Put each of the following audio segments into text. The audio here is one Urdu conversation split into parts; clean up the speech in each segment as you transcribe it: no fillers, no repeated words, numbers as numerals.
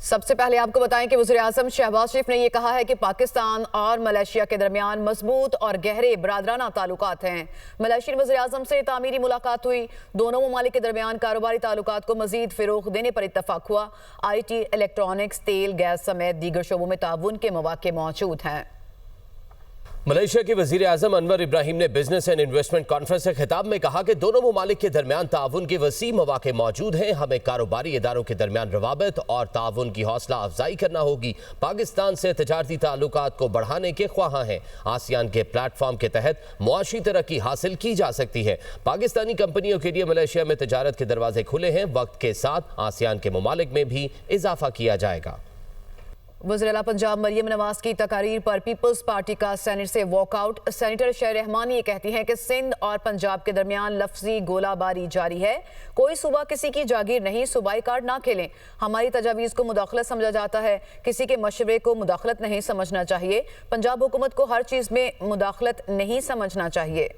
سب سے پہلے آپ کو بتائیں کہ وزیر اعظم شہباز شریف نے یہ کہا ہے کہ پاکستان اور ملائیشیا کے درمیان مضبوط اور گہرے برادرانہ تعلقات ہیں۔ ملائیشین وزیر اعظم سے تعمیری ملاقات ہوئی۔ دونوں ممالک کے درمیان کاروباری تعلقات کو مزید فروغ دینے پر اتفاق ہوا۔ آئی ٹی، الیکٹرانکس، تیل، گیس سمیت دیگر شعبوں میں تعاون کے مواقع موجود ہیں۔ ملائیشیا کے وزیر اعظم انور ابراہیم نے بزنس اینڈ انویسٹمنٹ کانفرنس کے خطاب میں کہا کہ دونوں ممالک کے درمیان تعاون کے وسیع مواقع موجود ہیں۔ ہمیں کاروباری اداروں کے درمیان روابط اور تعاون کی حوصلہ افزائی کرنا ہوگی۔ پاکستان سے تجارتی تعلقات کو بڑھانے کے خواہاں ہیں۔ آسیان کے پلیٹ فارم کے تحت معاشی ترقی حاصل کی جا سکتی ہے۔ پاکستانی کمپنیوں کے لیے ملائیشیا میں تجارت کے دروازے کھلے ہیں۔ وقت کے ساتھ آسیان کے ممالک میں بھی اضافہ کیا جائے گا۔ وزیر اعلیٰ پنجاب مریم نواز کی تقاریر پر پیپلز پارٹی کا سینٹ سے واک آؤٹ۔ سینیٹر شیر رحمان یہ کہتی ہیں کہ سندھ اور پنجاب کے درمیان لفظی گولہ باری جاری ہے۔ کوئی صوبہ کسی کی جاگیر نہیں، صوبائی کارڈ نہ کھیلیں۔ ہماری تجاویز کو مداخلت سمجھا جاتا ہے، کسی کے مشورے کو مداخلت نہیں سمجھنا چاہیے۔ پنجاب حکومت کو ہر چیز میں مداخلت نہیں سمجھنا چاہیے۔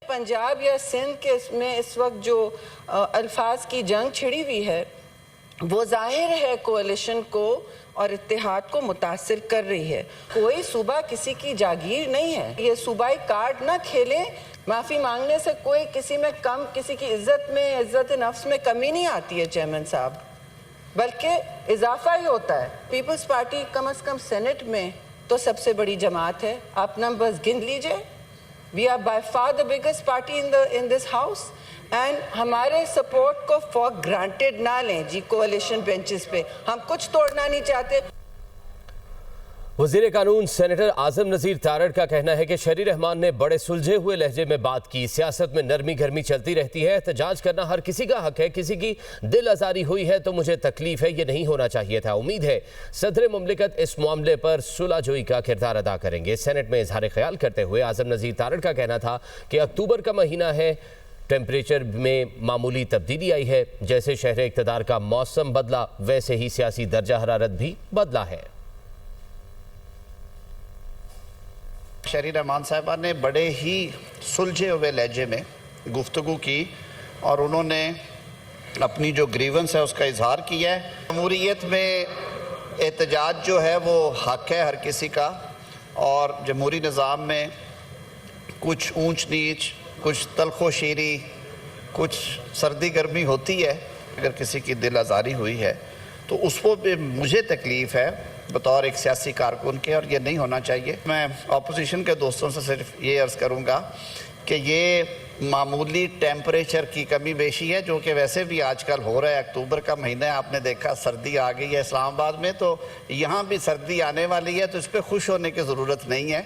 پنجاب یا سندھ کے میں اس وقت جو الفاظ کی جنگ چھڑی ہوئی ہے وہ ظاہر ہے کوalition کو اور اتحاد کو متاثر کر رہی ہے۔ کوئی صوبہ کسی کی جاگیر نہیں ہے۔ یہ صوبائی کارڈ نہ کھیلیں۔ معافی مانگنے سے کوئی کسی میں کم، کسی کی عزت نفس میں کمی نہیں آتی ہے چیئرمین صاحب، بلکہ اضافہ ہی ہوتا ہے۔ پیپلز پارٹی کم از کم سینٹ میں تو سب سے بڑی جماعت ہے۔ آپ نمبرز گن لیجئے۔ We are by far the biggest party in this house and ہمارے سپورٹ کو for granted نہ لیں جی coalition benches پہ۔ ہم کچھ توڑنا نہیں چاہتے۔ وزیر قانون سینیٹر اعظم نذیر تارڑ کا کہنا ہے کہ شہری رحمان نے بڑے سلجھے ہوئے لہجے میں بات کی۔ سیاست میں نرمی گرمی چلتی رہتی ہے۔ احتجاج کرنا ہر کسی کا حق ہے۔ کسی کی دل آزاری ہوئی ہے تو مجھے تکلیف ہے، یہ نہیں ہونا چاہیے تھا۔ امید ہے صدر مملکت اس معاملے پر صلح جوئی کا کردار ادا کریں گے۔ سینٹ میں اظہار خیال کرتے ہوئے اعظم نذیر تارڑ کا کہنا تھا کہ اکتوبر کا مہینہ ہے، ٹیمپریچر میں معمولی تبدیلی آئی ہے۔ جیسے شہر اقتدار کا موسم بدلا ویسے ہی سیاسی درجہ حرارت بھی بدلا ہے۔ شہری رحمان صاحبہ نے بڑے ہی سلجھے ہوئے لہجے میں گفتگو کی اور انہوں نے اپنی جو گریونس ہے اس کا اظہار کیا ہے۔ جمہوریت میں احتجاج جو ہے وہ حق ہے ہر کسی کا، اور جمہوری نظام میں کچھ اونچ نیچ، کچھ تلخ و شیری، کچھ سردی گرمی ہوتی ہے۔ اگر کسی کی دل آزاری ہوئی ہے تو اس کو بھی مجھے تکلیف ہے بطور ایک سیاسی کارکن کے، اور یہ نہیں ہونا چاہیے۔ میں اپوزیشن کے دوستوں سے صرف یہ عرض کروں گا کہ یہ معمولی ٹیمپریچر کی کمی بیشی ہے جو کہ ویسے بھی آج کل ہو رہا ہے۔ اکتوبر کا مہینہ ہے، آپ نے دیکھا سردی آ گئی ہے اسلام آباد میں، تو یہاں بھی سردی آنے والی ہے، تو اس پہ خوش ہونے کی ضرورت نہیں ہے۔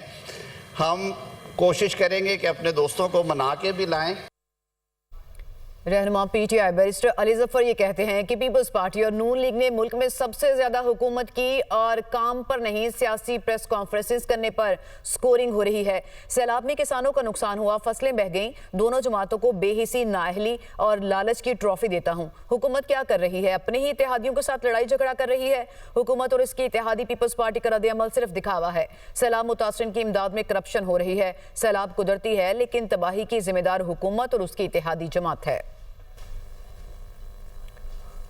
ہم کوشش کریں گے کہ اپنے دوستوں کو منا کے بھی لائیں۔ رہنما P T I barrister Ali Zafar یہ کہتے ہیں کہ پیپلز پارٹی اور نون لیگ نے ملک میں سب سے زیادہ حکومت کی اور کام پر نہیں سیاسی پریس کانفرنسز کرنے پر سکورنگ ہو رہی ہے۔ سیلاب میں کسانوں کا نقصان ہوا، فصلیں بہہ گئیں۔ دونوں جماعتوں کو بے حسی، نااہلی اور لالچ کی ٹرافی دیتا ہوں۔ حکومت کیا کر رہی ہے؟ اپنے ہی اتحادیوں کے ساتھ لڑائی جھگڑا کر رہی ہے۔ حکومت اور اس کی اتحادی پیپلز پارٹی کا رد عمل صرف دکھاوا ہے۔ سیلاب متاثرین کی امداد میں کرپشن ہو رہی ہے۔ سیلاب قدرتی ہے لیکن تباہی کی ذمہ دار حکومت اور اس کی اتحادی جماعت ہے۔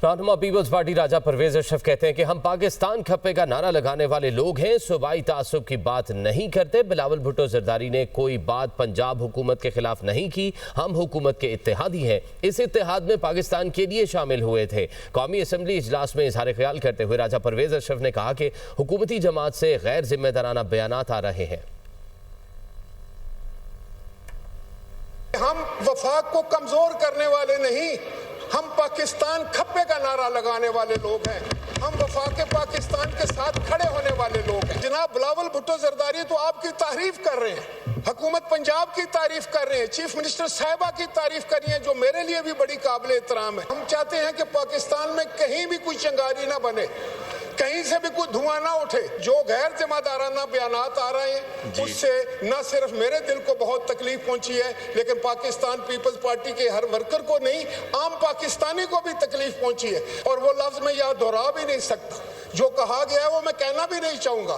رہنما پیپلز پارٹی راجہ پرویز اشرف کہتے ہیں کہ ہم پاکستان کھپے کا نعرہ لگانے والے لوگ ہیں، صوبائی تعصب کی بات نہیں کرتے۔ بلاول بھٹو زرداری نے کوئی بات پنجاب حکومت کے خلاف نہیں کی۔ ہم حکومت کے اتحادی ہیں، اس اتحاد میں پاکستان کے لیے شامل ہوئے تھے۔ قومی اسمبلی اجلاس میں اظہار خیال کرتے ہوئے راجہ پرویز اشرف نے کہا کہ حکومتی جماعت سے غیر ذمہ دارانہ بیانات آ رہے ہیں۔ ہم وفاق کو کمزور کرنے والے نہیں، ہم پاکستان کھپے کا نعرہ لگانے والے لوگ ہیں۔ ہم وفاق پاکستان کے ساتھ کھڑے ہونے والے لوگ ہیں۔ جناب بلاول بھٹو زرداری تو آپ کی تعریف کر رہے ہیں، حکومت پنجاب کی تعریف کر رہے ہیں، چیف منسٹر صاحبہ کی تعریف کر رہی ہیں، جو میرے لیے بھی بڑی قابل احترام ہے۔ ہم چاہتے ہیں کہ پاکستان میں کہیں بھی کوئی چنگاری نہ بنے، کہیں سے بھی کوئی دھواں نہ اٹھے۔ جو غیر ذمہ دارانہ بیانات آ رہے ہیں اس سے نہ صرف میرے دل کو بہت تکلیف پہنچی ہے، لیکن پاکستان پیپلز پارٹی کے ہر ورکر کو نہیں، عام پاکستانی کو بھی تکلیف پہنچی ہے، اور وہ لفظ میں یہاں دہرا بھی نہیں سکتا۔ جو کہا گیا ہے وہ میں کہنا بھی نہیں چاہوں گا۔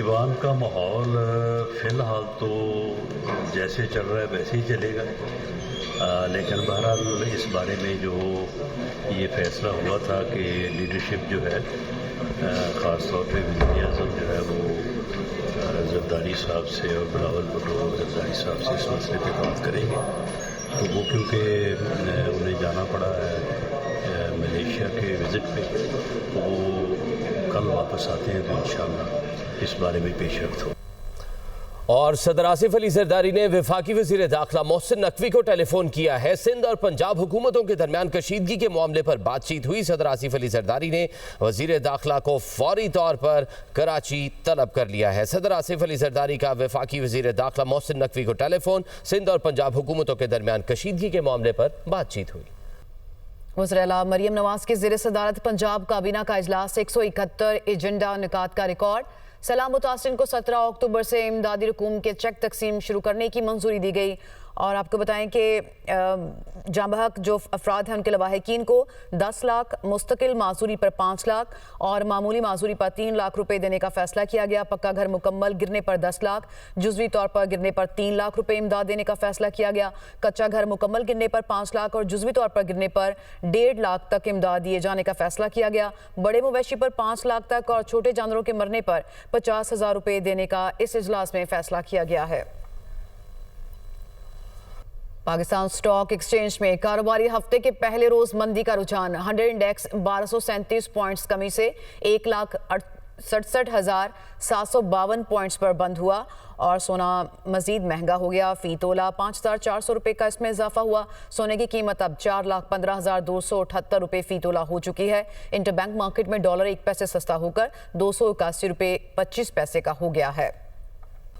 ایوان کا ماحول فی الحال تو جیسے چل رہا ہے ویسے ہی چلے گا، لیکن بہرحال اس بارے میں جو یہ فیصلہ ہوا تھا کہ لیڈرشپ جو ہے خاص طور پہ وزیر اعظم جو ہے وہ زرداری صاحب سے اور بلاول بھٹو زرداری صاحب سے اس مسئلے پہ بات کریں گے، تو وہ کیونکہ انہیں جانا پڑا ہے ملیشیا کے وزٹ پہ، تو وہ کل واپس آتے ہیں تو انشاءاللہ اس بارے میں پیش رفت ہو۔ اور صدر آصف علی زرداری نے وفاقی وزیر داخلہ محسن نقوی کو ٹیلی فون کیا ہے۔ سندھ اور پنجاب حکومتوں کے درمیان کشیدگی کے معاملے پر بات چیت ہوئی۔ صدر آصف علی زرداری نے وزیر داخلہ کو فوری طور پر کراچی طلب کر لیا ہے۔ صدر آصف علی زرداری کا وفاقی وزیر داخلہ محسن نقوی کو ٹیلی فون۔ سندھ اور پنجاب حکومتوں کے درمیان کشیدگی کے معاملے پر بات چیت ہوئی۔ وزراء مریم نواز کی زیر صدارت پنجاب کابینہ کا اجلاس 171 ایجنڈا نکات کا ریکارڈ۔ سیلاب متاثرین کو 17 اکتوبر سے امدادی رقوم کے چیک تقسیم شروع کرنے کی منظوری دی گئی۔ اور آپ کو بتائیں کہ جاں بحق جو افراد ہیں ان کے لواحقین کو 10 لاکھ، مستقل معذوری پر 5 لاکھ اور معمولی معذوری پر 3 لاکھ روپے دینے کا فیصلہ کیا گیا۔ پکا گھر مکمل گرنے پر 10 لاکھ، جزوی طور پر گرنے پر 3 لاکھ روپے امداد دینے کا فیصلہ کیا گیا۔ کچا گھر مکمل گرنے پر 5 لاکھ اور جزوی طور پر گرنے پر 1.5 لاکھ تک امداد دیے جانے کا فیصلہ کیا گیا۔ بڑے مویشی پر 5 لاکھ تک اور چھوٹے جانوروں کے مرنے پر 50,000 روپے دینے کا اس اجلاس میں فیصلہ کیا گیا ہے۔ پاکستان سٹاک ایکسچینج میں کاروباری ہفتے کے پہلے روز مندی کا رجحان 100 انڈیکس 1237 پوائنٹس کمی سے 1,67,752 پوائنٹس پر بند ہوا اور سونا مزید مہنگا ہو گیا۔ فی تولہ 5,400 روپے کا اس میں اضافہ ہوا۔ سونے کی قیمت اب 4,15,278 روپے فی تولہ ہو چکی ہے۔ انٹر بینک مارکیٹ میں ڈالر 1 پیسے سستا ہو کر 281 روپے 25 پیسے کا ہو گیا ہے۔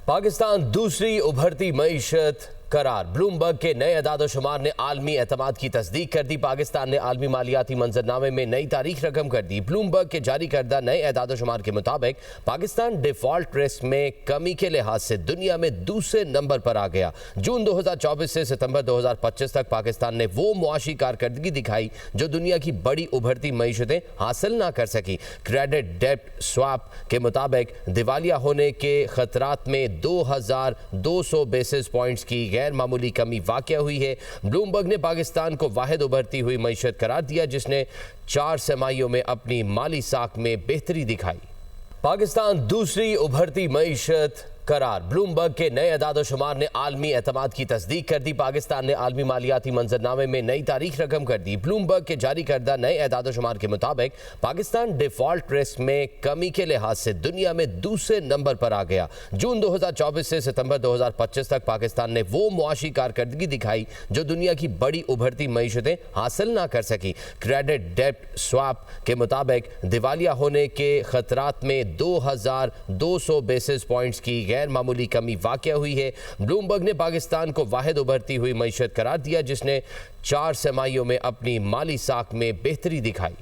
پاکستان دوسری ابھرتی معیشت قرار۔ بلومبرگ کے نئے اعداد و شمار نے عالمی اعتماد کی تصدیق کر دی۔ پاکستان نے عالمی مالیاتی منظرنامے میں نئی تاریخ رقم کر دی۔ بلومبرگ کے جاری کردہ نئے اعداد و شمار کے مطابق پاکستان ڈیفالٹ رسک میں کمی کے لحاظ سے دنیا میں دوسرے نمبر پر آ گیا۔ جون 2024 سے ستمبر 2025 تک پاکستان نے وہ معاشی کارکردگی دکھائی جو دنیا کی بڑی ابھرتی معیشتیں حاصل نہ کر سکی۔ کریڈٹ ڈیپٹ سواپ کے مطابق دیوالیہ ہونے کے خطرات میں 2,200 بیسس پوائنٹس کی غیر معمولی کمی واقع ہوئی ہے۔ بلومبرگ نے پاکستان کو واحد ابھرتی ہوئی معیشت قرار دیا جس نے 4 سرمائیوں میں اپنی مالی ساکھ میں بہتری دکھائی۔ پاکستان دوسری ابھرتی معیشت قرار۔ بلومبرگ کے نئے اعداد و شمار نے عالمی اعتماد کی تصدیق کر دی۔ پاکستان نے عالمی مالیاتی منظرنامے میں نئی تاریخ رقم کر دی۔ بلومبرگ کے جاری کردہ نئے اعداد و شمار کے مطابق پاکستان ڈیفالٹ رسک میں کمی کے لحاظ سے دنیا میں دوسرے نمبر پر آ گیا۔ جون 2024 سے ستمبر 2025 تک پاکستان نے وہ معاشی کارکردگی دکھائی جو دنیا کی بڑی ابھرتی معیشتیں حاصل نہ کر سکی۔ کریڈٹ ڈیپٹ سواپ کے مطابق دیوالیہ ہونے کے خطرات میں 2,200 بیسس پوائنٹس کی غیر معمولی کمی واقع ہوئی ہے۔ بلومبرگ نے پاکستان کو واحد ابھرتی ہوئی معیشت قرار دیا جس نے 4 سرمائیوں میں اپنی مالی ساکھ میں بہتری دکھائی۔